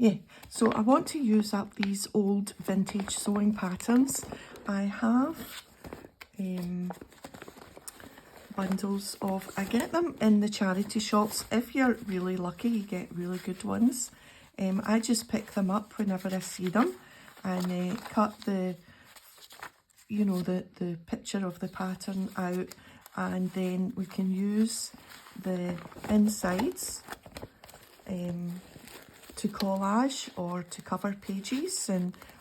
yeah, so I want to use up these old vintage sewing patterns. I have bundles of, I get them in the charity shops. If you're really lucky, you get really good ones. I just pick them up whenever I see them and cut the, you know, the picture of the pattern out, and then we can use the insides to collage or to cover pages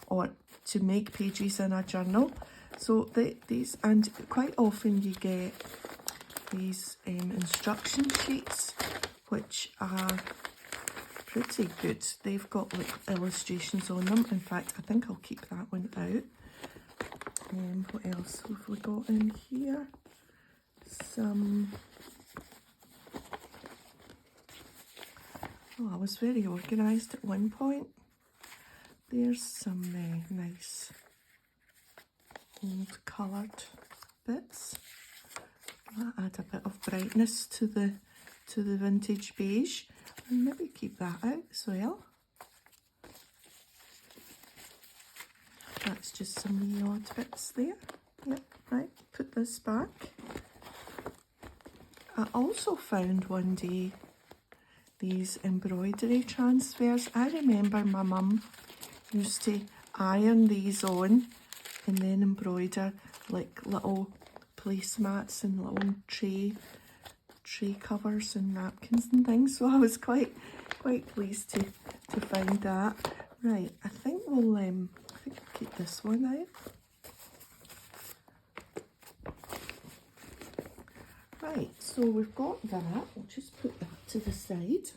or to make pages in a journal. So these, and quite often you get these instruction sheets, which are pretty good. They've got like illustrations on them. In fact, I think I'll keep that one out. What else have we got in here? Some, oh, I was very organised at one point. There's some nice old coloured bits. That add a bit of brightness to the vintage beige, and maybe keep that out as well. That's just some wee odd bits there. Yep, right, put this back. I also found one day these embroidery transfers. I remember my mum used to iron these on and then embroider like little placemats and little tray covers and napkins and things. So I was quite pleased to find that. Right, I think we'll keep this one out. Right, so we've got that. We'll just put that to the side.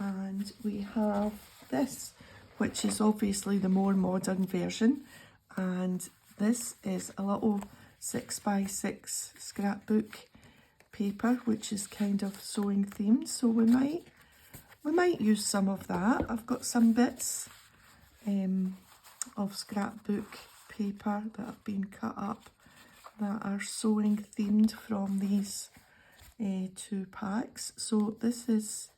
And we have this, which is obviously the more modern version. And this is a little 6x6 scrapbook paper, which is kind of sewing themed. So we might use some of that. I've got some bits of scrapbook paper that have been cut up that are sewing themed from these two packs. So this is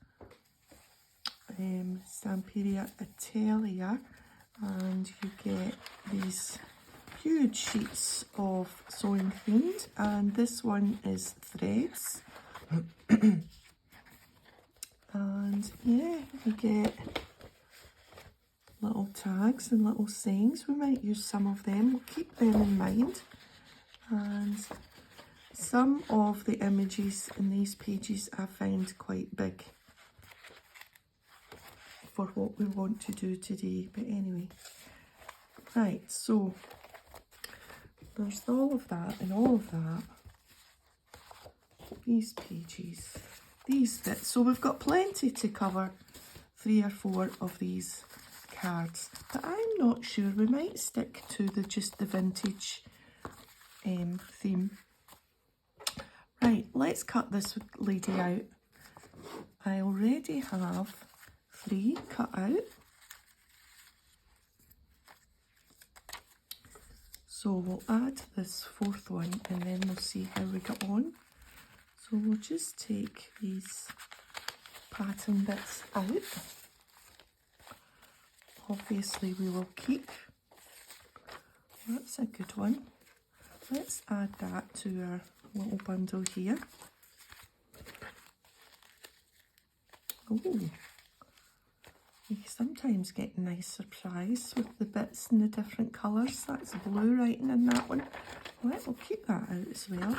Stamperia Italia, and you get these huge sheets of sewing themed, and this one is threads. And yeah, you get little tags and little sayings. We might use some of them. We'll keep them in mind. And some of the images in these pages I found quite big for what we want to do today. But anyway, right, so there's all of that and all of that. These pages, these bits. So we've got plenty to cover 3 or 4 of these cards. But I'm not sure. We might stick to just the vintage theme. Right, let's cut this lady out. I already have 3 cut out. So we'll add this 4th one and then we'll see how we get on. So we'll just take these pattern bits out. Obviously we will keep. That's a good one. Let's add that to our little bundle here. Oh, you sometimes get a nice surprise with the bits in the different colours. That's blue writing in that one. Right, we'll keep that out as well.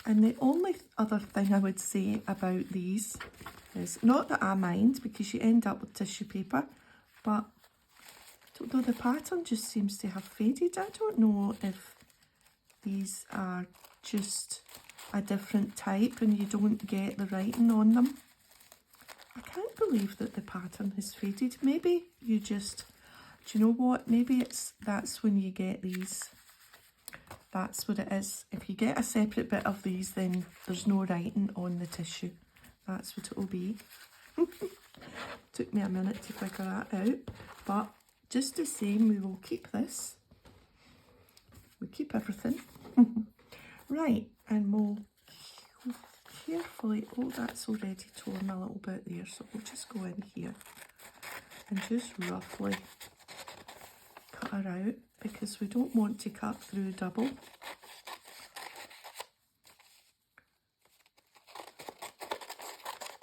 And the only other thing I would say about these is, not that I mind because you end up with tissue paper, but I don't know, the pattern just seems to have faded. I don't know if these are just a different type and you don't get the writing on them. I can't believe that the pattern has faded. Maybe you just, do you know what? Maybe that's when you get these. That's what it is. If you get a separate bit of these, then there's no writing on the tissue. That's what it will be. Took me a minute to figure that out. But just the same, we will keep this. We keep everything. Right, and we'll carefully, oh, that's already torn a little bit there, so we'll just go in here and just roughly cut her out, because we don't want to cut through double.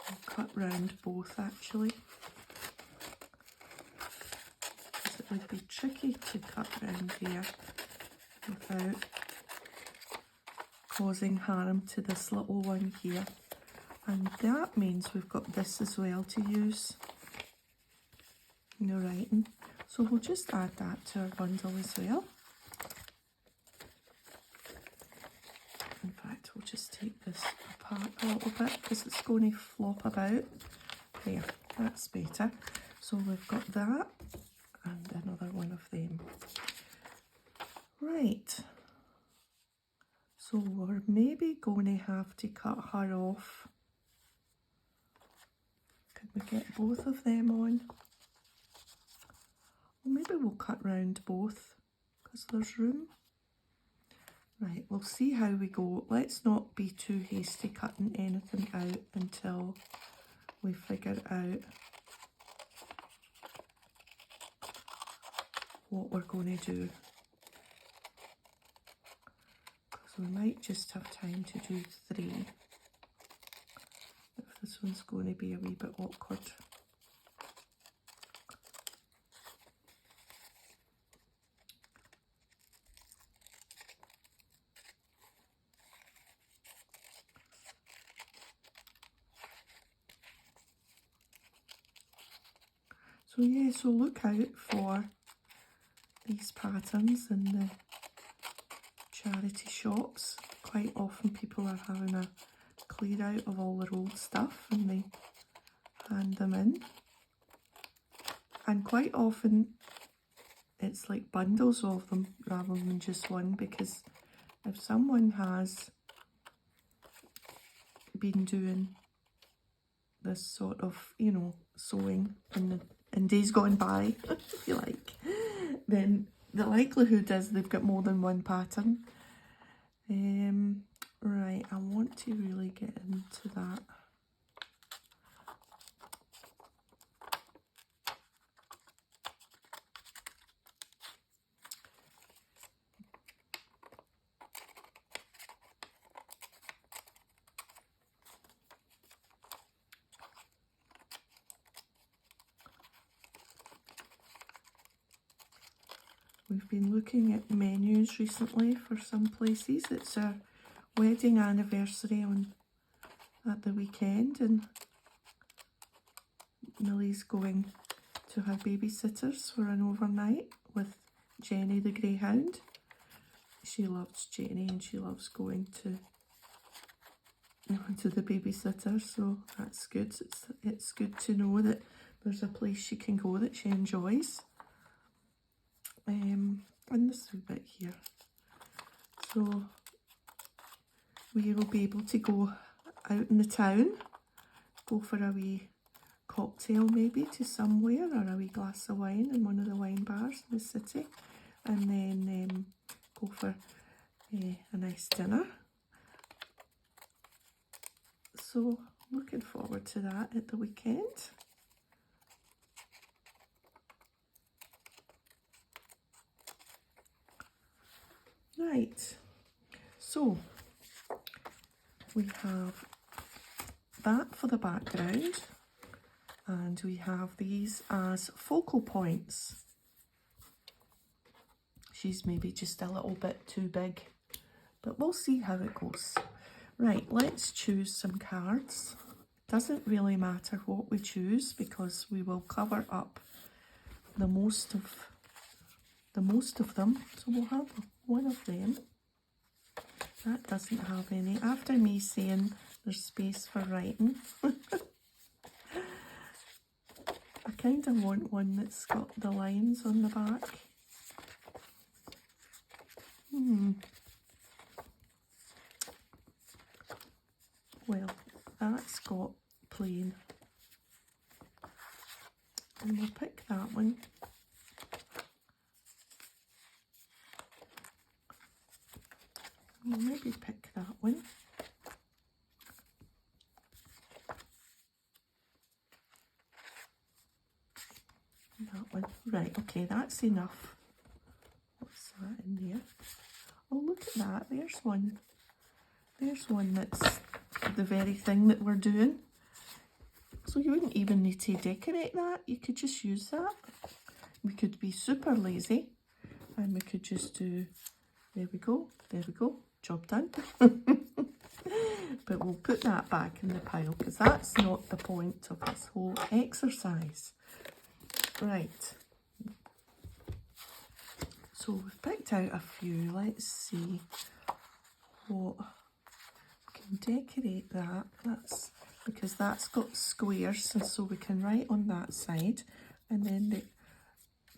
I'll cut round both actually, because it would be tricky to cut round there without causing harm to this little one here. And that means we've got this as well to use in the writing. So we'll just add that to our bundle as well. In fact, we'll just take this apart a little bit because it's going to flop about. There, that's better. So we've got that and another one of them. Right. So we're maybe going to have to cut her off. Can we get both of them on? Well, maybe we'll cut round both because there's room. Right, we'll see how we go. Let's not be too hasty cutting anything out until we figure out what we're going to do. Because we might just have time to do 3 if this one's going to be a wee bit awkward. So yeah, so look out for these patterns in the charity shops. Quite often people are having a clear out of all their old stuff and they hand them in. And quite often it's like bundles of them rather than just one, because if someone has been doing this sort of, you know, sewing in days gone by, if you like, then the likelihood is they've got more than one pattern. Right, I want to really get into that. We've been looking at menus recently for some places. It's our wedding anniversary at the weekend, and Millie's going to her babysitters for an overnight with Jenny the greyhound. She loves Jenny and she loves going to the babysitter, so that's good. It's good to know that there's a place she can go that she enjoys. And this wee bit here. So we will be able to go out in the town, go for a wee cocktail maybe to somewhere, or a wee glass of wine in one of the wine bars in the city, and then go for a nice dinner. So looking forward to that at the weekend. Right, so we have that for the background, and we have these as focal points. She's maybe just a little bit too big, but we'll see how it goes. Right, let's choose some cards. Doesn't really matter what we choose because we will cover up the most of them. So we'll have one of them. That doesn't have any. After me saying there's space for writing, I kind of want one that's got the lines on the back. Well, that's got plain. And we'll pick that one. We'll maybe pick that one. That one. Right, okay, that's enough. What's that in there? Oh, look at that. There's one. There's one that's the very thing that we're doing. So you wouldn't even need to decorate that. You could just use that. We could be super lazy and we could just do, there we go, job done. But we'll put that back in the pile because that's not the point of this whole exercise. Right. So we've picked out a few. Let's see what we can decorate that. That's because that's got squares, and so we can write on that side, and then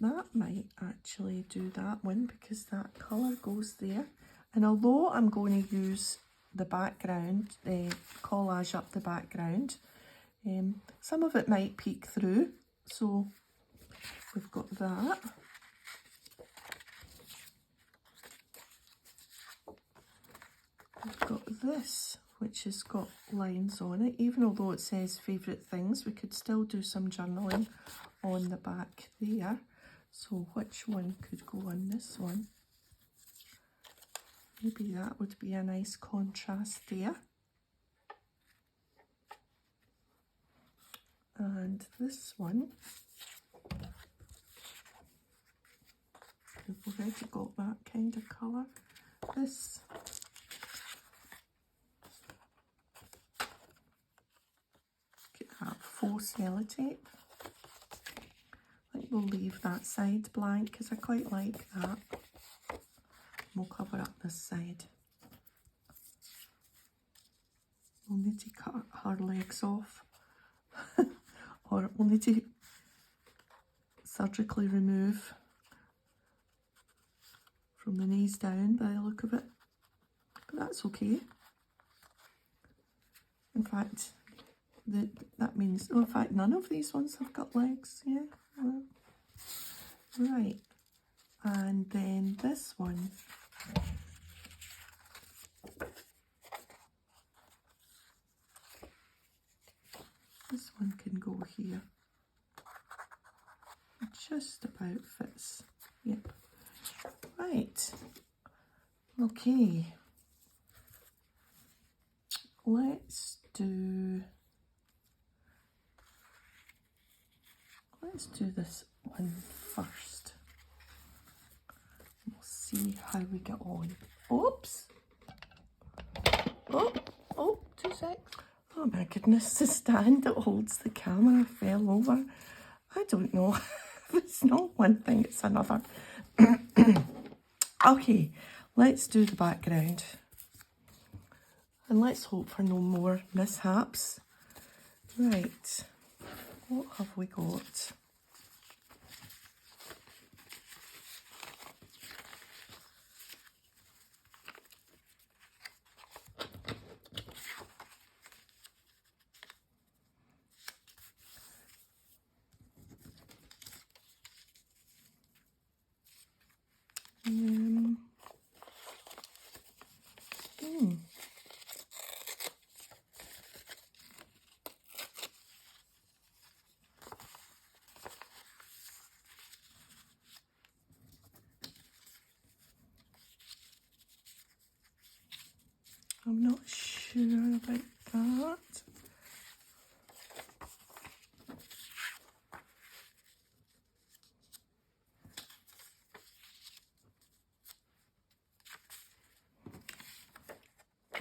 that might actually do that one because that colour goes there. And although I'm going to use the background, collage up the background, some of it might peek through. So we've got that. We've got this, which has got lines on it. Even although it says favourite things, we could still do some journaling on the back there. So which one could go on this one? Maybe that would be a nice contrast there. And this one, we've already got that kind of colour. This, get that faux sellotape. I think we'll leave that side blank because I quite like that. We'll cover up this side. We'll need to cut her legs off. Or we'll need to surgically remove from the knees down by the look of it. But that's okay. In fact, that means, oh, in fact, none of these ones have got legs. Yeah. Right. And then this one. This one can go here. It just about fits. Yep. Right. Okay. Let's do this one first. We'll see how we get on. Oops. Oh, 2 seconds. Oh my goodness, the stand that holds the camera fell over. I don't know if it's not one thing, it's another. Okay, let's do the background. And let's hope for no more mishaps. Right, what have we got? I'm not sure about that.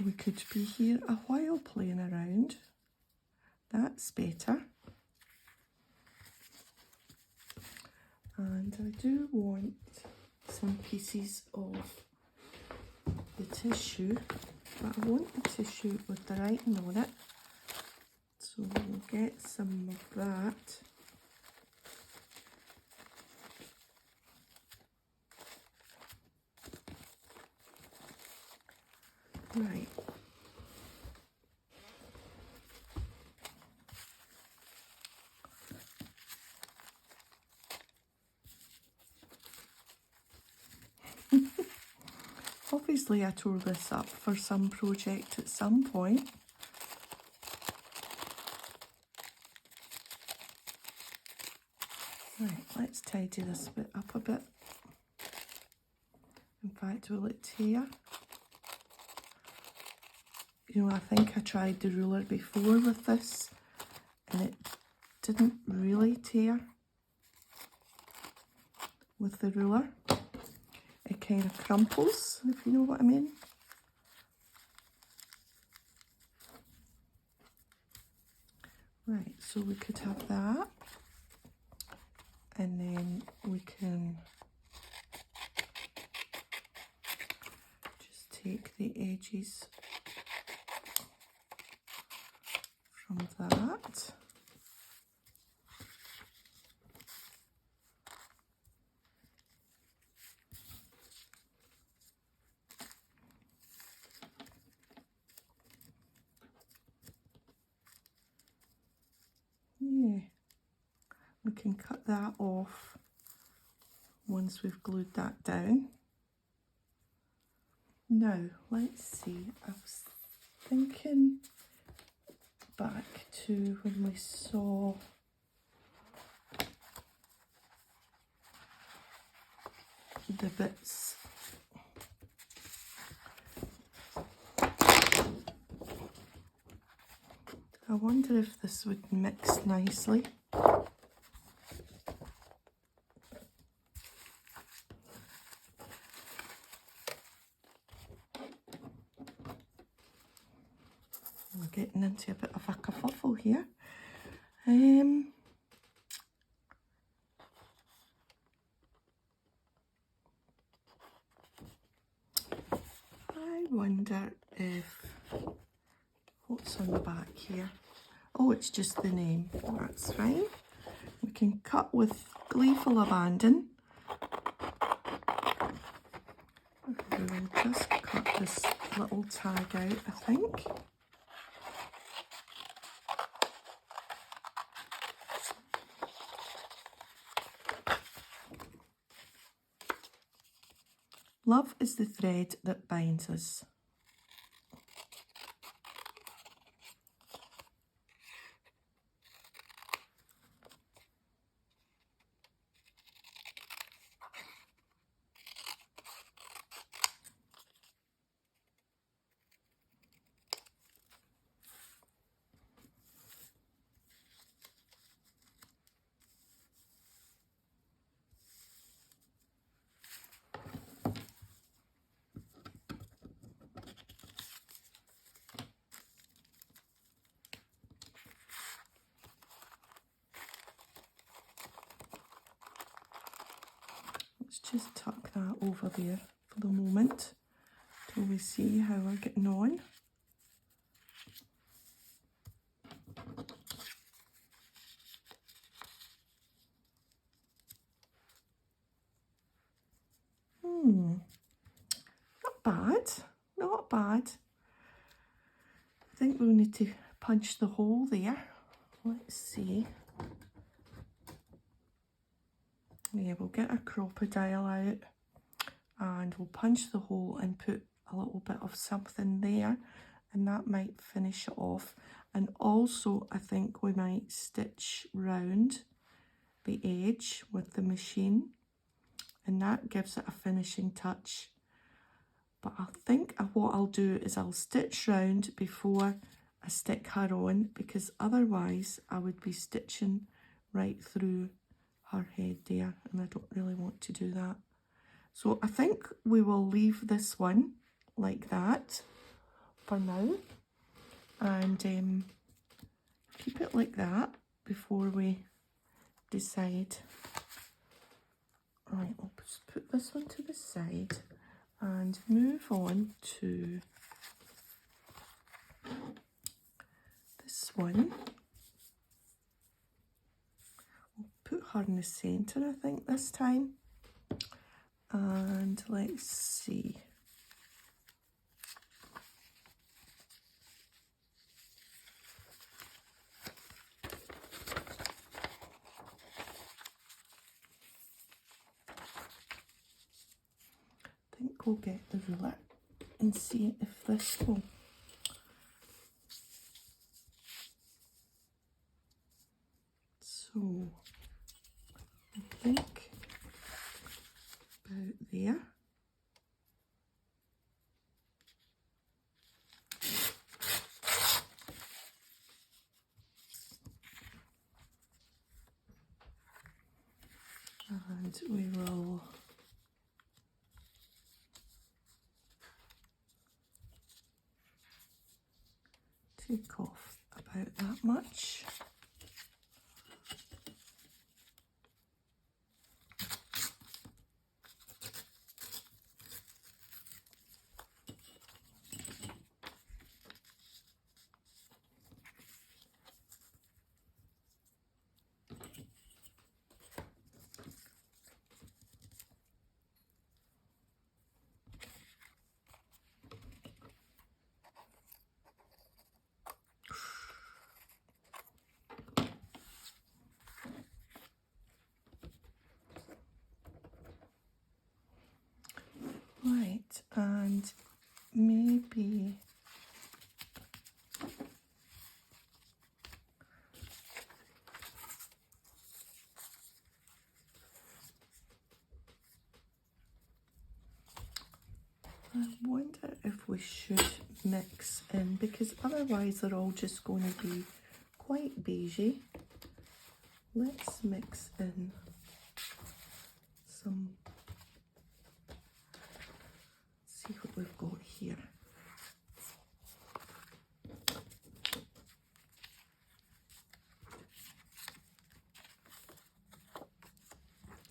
We could be here a while playing around. That's better. And I do want some pieces of the tissue, but I want the tissue with the writing on it. So we'll get some of that. Right. Obviously I tore this up for some project at some point. Right, let's tidy this bit up a bit. In fact, will it tear? You know, I think I tried the ruler before with this and it didn't really tear with the ruler. It kind of crumples, if you know what I mean. Right, so we could have that, and then we can just take the edges from that. Yeah, we can cut that off once we've glued that down. Now, let's see, I was thinking back to when we saw the bits. I wonder if this would mix nicely. We're getting into a bit of a kerfuffle here. I wonder if, what's on the back here? Oh, it's just the name. That's fine. We can cut with gleeful abandon. We'll just cut this little tag out, I think. Love is the thread that binds us. Let's just tuck that over there for the moment till we see how we're getting on. Not bad, not bad. I think we'll need to punch the hole there. Let's see. Yeah, we'll get our crocodile out and we'll punch the hole and put a little bit of something there, and that might finish it off. And also I think we might stitch round the edge with the machine, and that gives it a finishing touch. But I think what I'll do is I'll stitch round before I stick her on, because otherwise I would be stitching right through her head there, and I don't really want to do that. So I think we will leave this one like that for now, and keep it like that before we decide. Right, I'll just put this one to the side and move on to this one. We'll put her in the centre, I think, this time. And let's see. I think we'll get the ruler and see if this will. So think about there. And we will take off about that much. Right, and maybe I wonder if we should mix in, because otherwise they're all just going to be quite beigey. Let's mix in some, see what we've got here.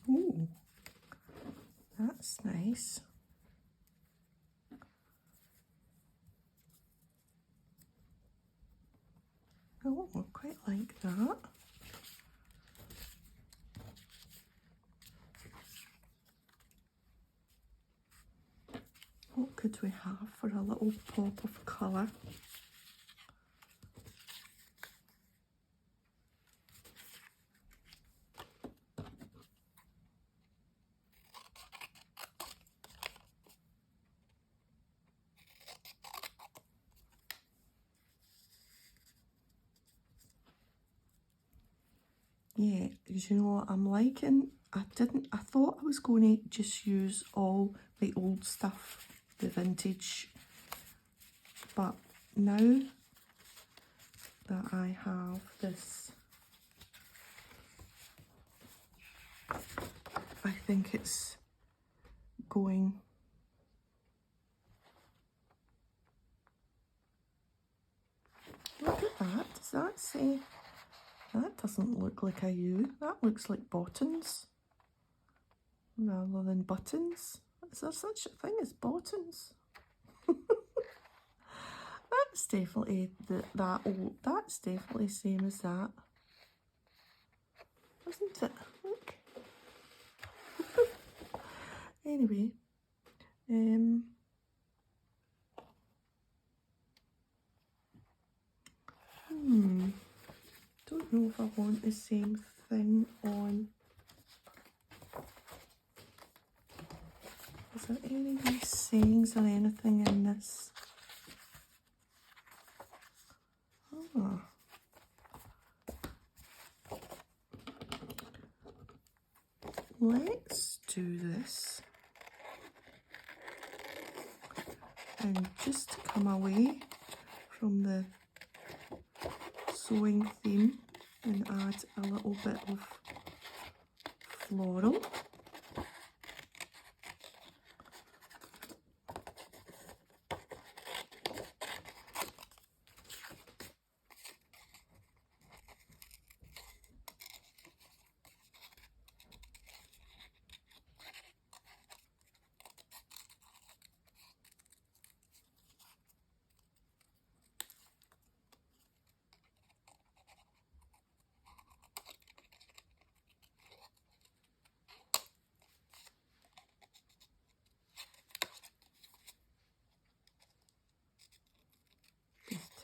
Ooh, that's nice. Oh, I quite like that. What could we have for a little pop of colour? Yeah, because you know what I'm liking? I thought I was going to just use all the old stuff, the vintage, but now that I have this, I think it's going. Look at that, does that say? That doesn't look like a U, that looks like buttons rather than buttons. Is there such a thing as buttons? That's definitely that old, that's definitely same as that, isn't it? Look. Anyway, don't know if I want the same thing on. Is there any nice sayings or anything in this? Oh. Let's do this and just come away from the sewing theme and add a little bit of floral.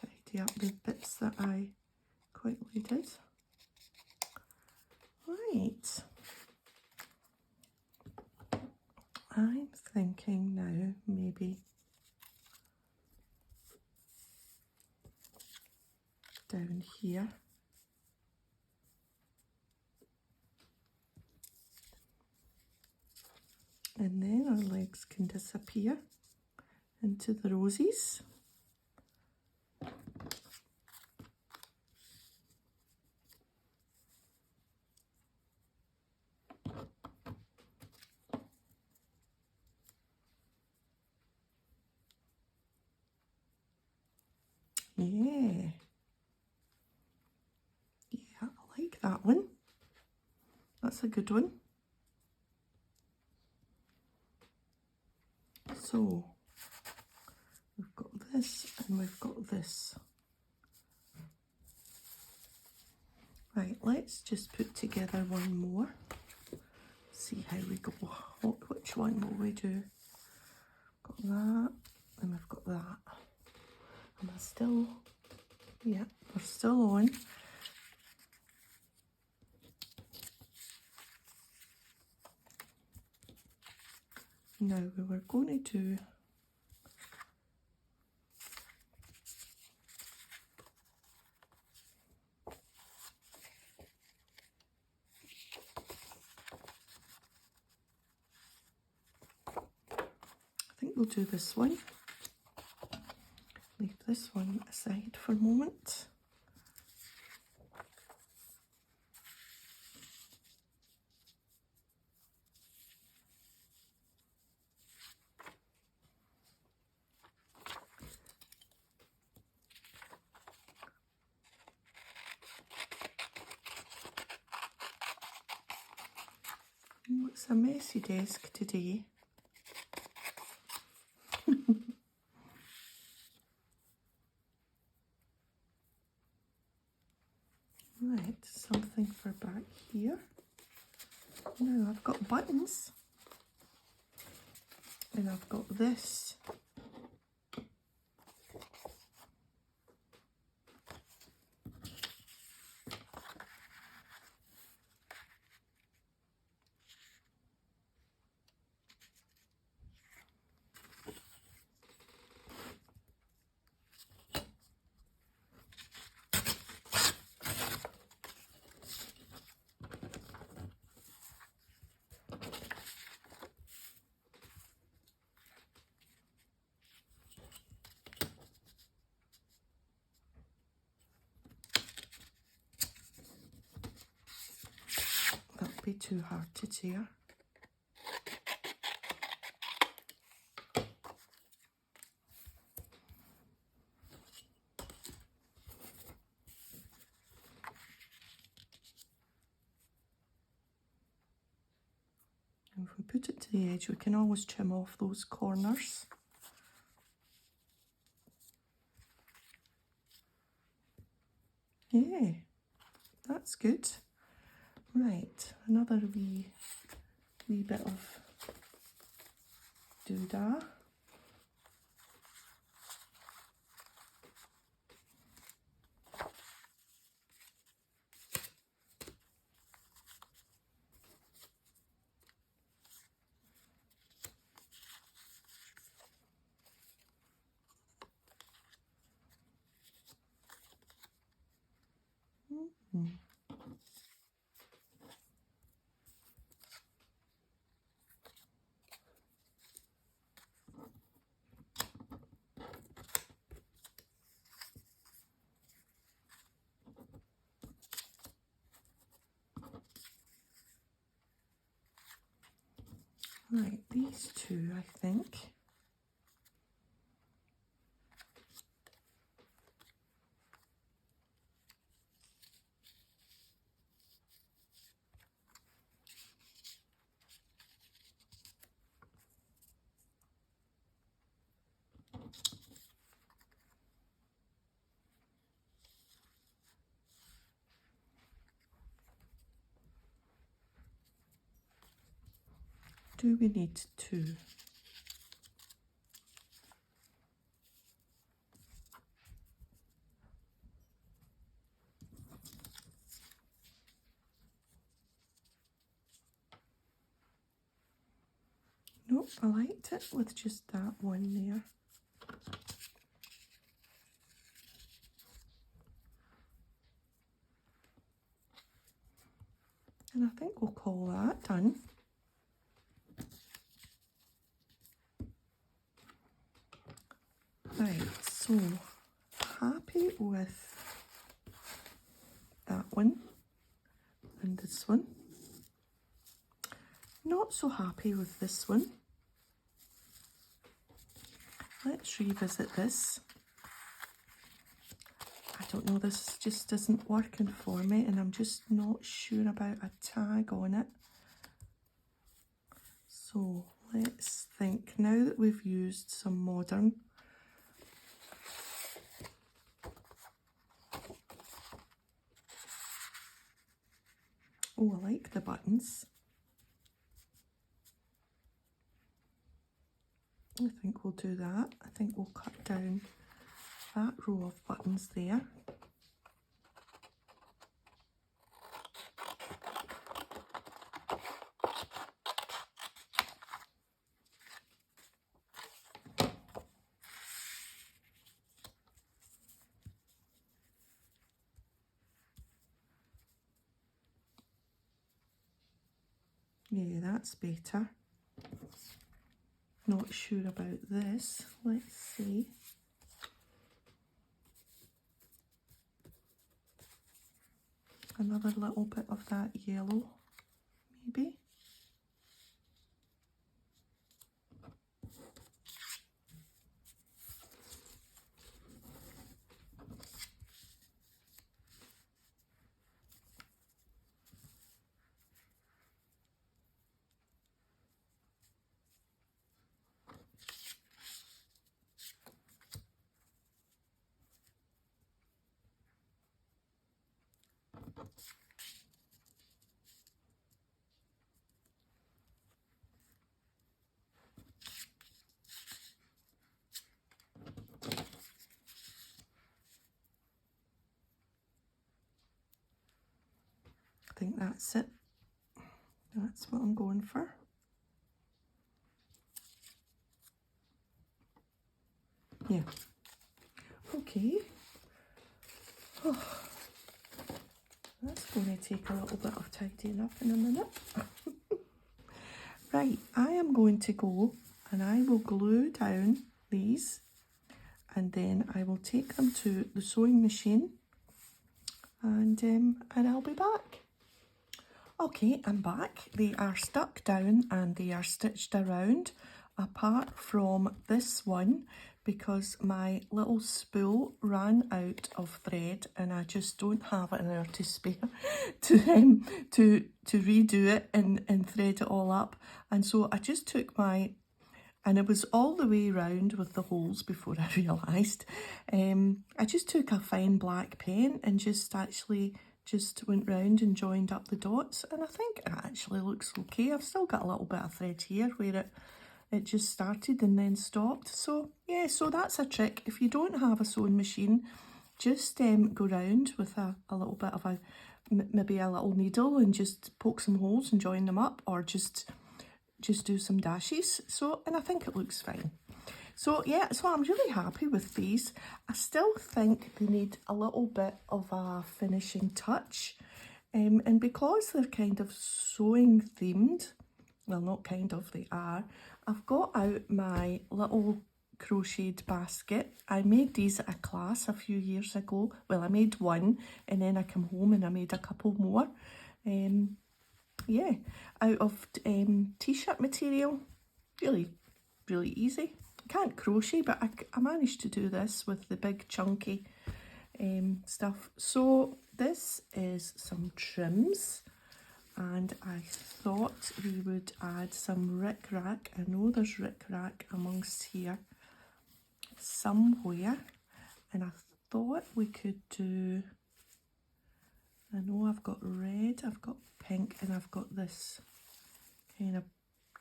Tidy up the bits that I quickly did. Right. I'm thinking now maybe down here. can disappear into the roses. Yeah. Yeah, I like that one. That's a good one. So, we've got this and we've got this. Right, let's just put together one more. See how we go. Which one will we do? Got that, and we've got that. Am I still? Yeah, we're still on. Now we were going to do I think we'll do this one. Leave this one aside for a moment. Oh, it's a messy desk today. Right, something for back here. Now I've got buttons. And I've got this. That'll be too hard to tear. And if we put it to the edge, we can always trim off those corners. Yeah, that's good. Right, another wee bit of doodah. Right, these two, I think. Do we need two? Nope, I liked it with just that one there. And I think we'll call that done. So, happy with that one and this one. Not so happy with this one. Let's revisit this. I don't know, this just isn't working for me and I'm just not sure about a tag on it. So let's think, now that we've used some modern, oh, I like the buttons. I think we'll do that. I think we'll cut down that row of buttons there. Yeah, that's better. Not sure about this. Let's see. Another little bit of that yellow, maybe. I think that's it. That's what I'm going for. Yeah. Okay. Oh, that's going to take a little bit of tidying up in a minute. Right, I am going to go and I will glue down these and then I will take them to the sewing machine and I'll be back. Okay, I'm back. They are stuck down and they are stitched around, apart from this one because my little spool ran out of thread and I just don't have an hour to spare to redo it and thread it all up. And so I just took my, and it was all the way round with the holes before I realised. I just took a fine black pen and just went round and joined up the dots, and I think it actually looks okay. I've still got a little bit of thread here where it just started and then stopped. So yeah, so that's a trick. If you don't have a sewing machine, just go round with a little bit of maybe a little needle and just poke some holes and join them up, or just do some dashes. So, and I think it looks fine. So yeah, so I'm really happy with these. I still think they need a little bit of a finishing touch. And because they're kind of sewing themed, well, not kind of, they are, I've got out my little crocheted basket. I made these at a class a few years ago. Well, I made one and then I came home and I made a couple more. Yeah, out of t-shirt material. Really, really easy. I can't crochet, but I managed to do this with the big chunky stuff. So this is some trims, and I thought we would add some ric-rac. I know there's ric-rac amongst here somewhere, and I thought we could do, I know I've got red, I've got pink, and I've got this kind of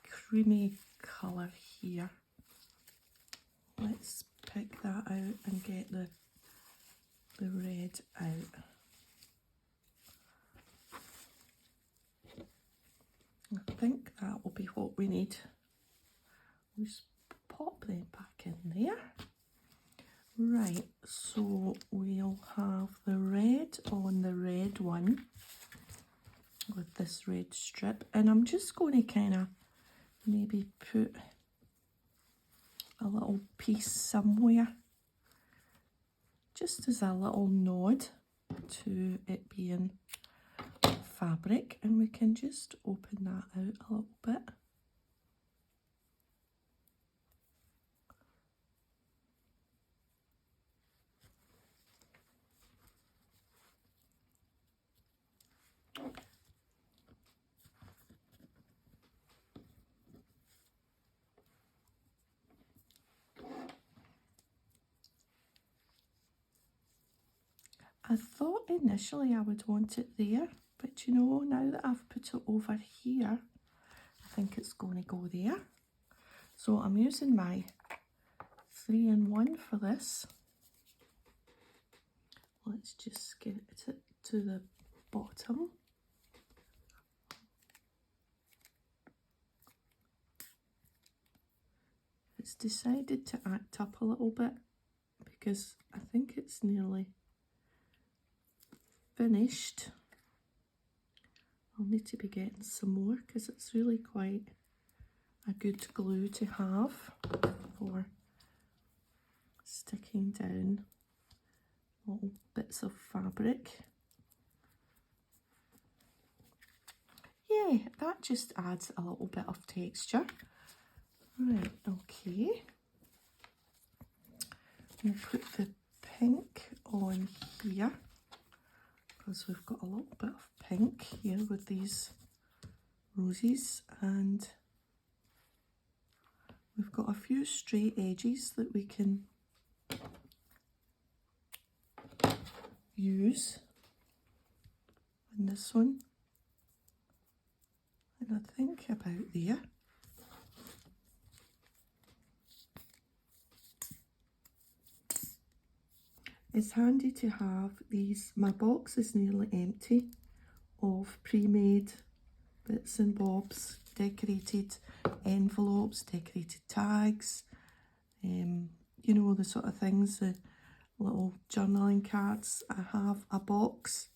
creamy colour here. Let's pick that out and get the red out. I think that will be what we need. Just pop them back in there. Right, so we'll have the red on the red one with this red strip, and I'm just going to kind of maybe put a little piece somewhere just as a little nod to it being fabric, and we can just open that out a little bit. I thought initially I would want it there, but you know, now that I've put it over here, I think it's going to go there. So I'm using my 3-in-1 for this. Let's just get it to the bottom. It's decided to act up a little bit because I think it's nearly finished. I'll need to be getting some more because it's really quite a good glue to have for sticking down little bits of fabric. Yeah, that just adds a little bit of texture. Right, okay. We'll put the pink on here because we've got a little bit of pink here with these roses, and we've got a few straight edges that we can use in this one, and I think about there. It's handy to have these. My box is nearly empty of pre-made bits and bobs, decorated envelopes, decorated tags, you know, the sort of things, the little journaling cards. I have a box.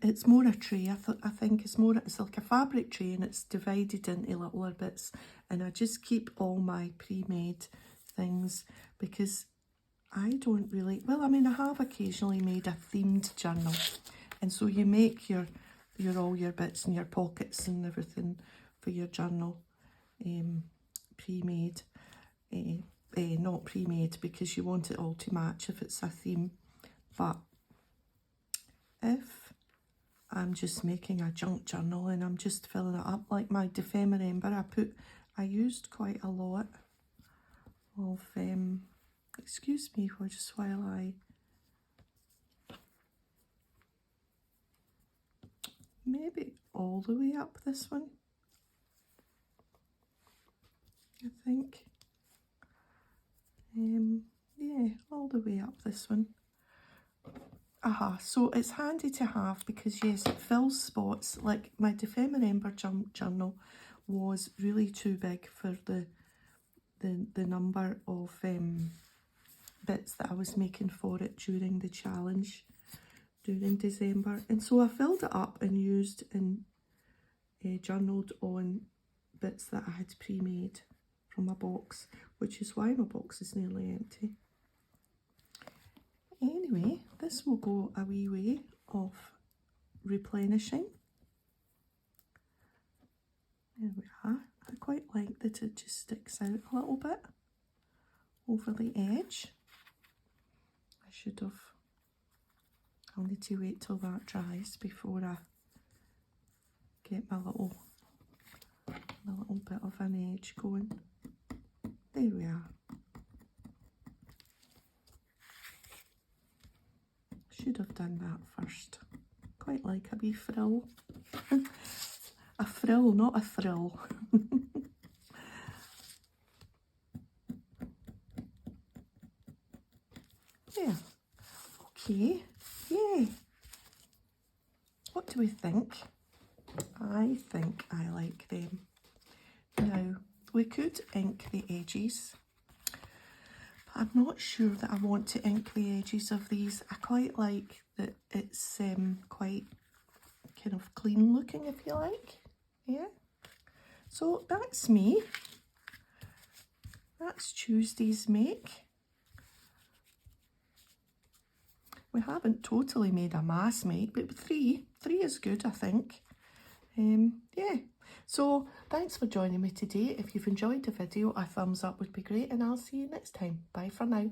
It's more a tray. I think it's like a fabric tray, and it's divided into littler bits, and I just keep all my pre-made things because I don't really, well, I mean, I have occasionally made a themed journal, and so you make your all your bits and your pockets and everything for your journal pre-made. Not pre-made because you want it all to match if it's a theme, but if I'm just making a junk journal and I'm just filling it up, like my ephemera, I used quite a lot of excuse me for just while I maybe all the way up this one, I think. Yeah, all the way up this one. So it's handy to have because yes, it fills spots. Like my ephemera journal was really too big for the number of bits that I was making for it during the challenge during December, and so I filled it up and used and journaled on bits that I had pre-made from my box, which is why my box is nearly empty. Anyway, this will go a wee way of replenishing. There we are. I quite like that it just sticks out a little bit over the edge. I'll need to wait till that dries before I get my little bit of an edge going. There we are. Should have done that first. Quite like a wee frill. A frill, not a thrill. Yeah. Okay. Yay. What do we think? I think I like them. Now, we could ink the edges. But I'm not sure that I want to ink the edges of these. I quite like that it's quite kind of clean looking, if you like. Yeah. So that's me. That's Tuesday's make. We haven't totally made a mass, mate, but three is good, I think. Yeah, so thanks for joining me today. If you've enjoyed the video, a thumbs up would be great, and I'll see you next time. Bye for now.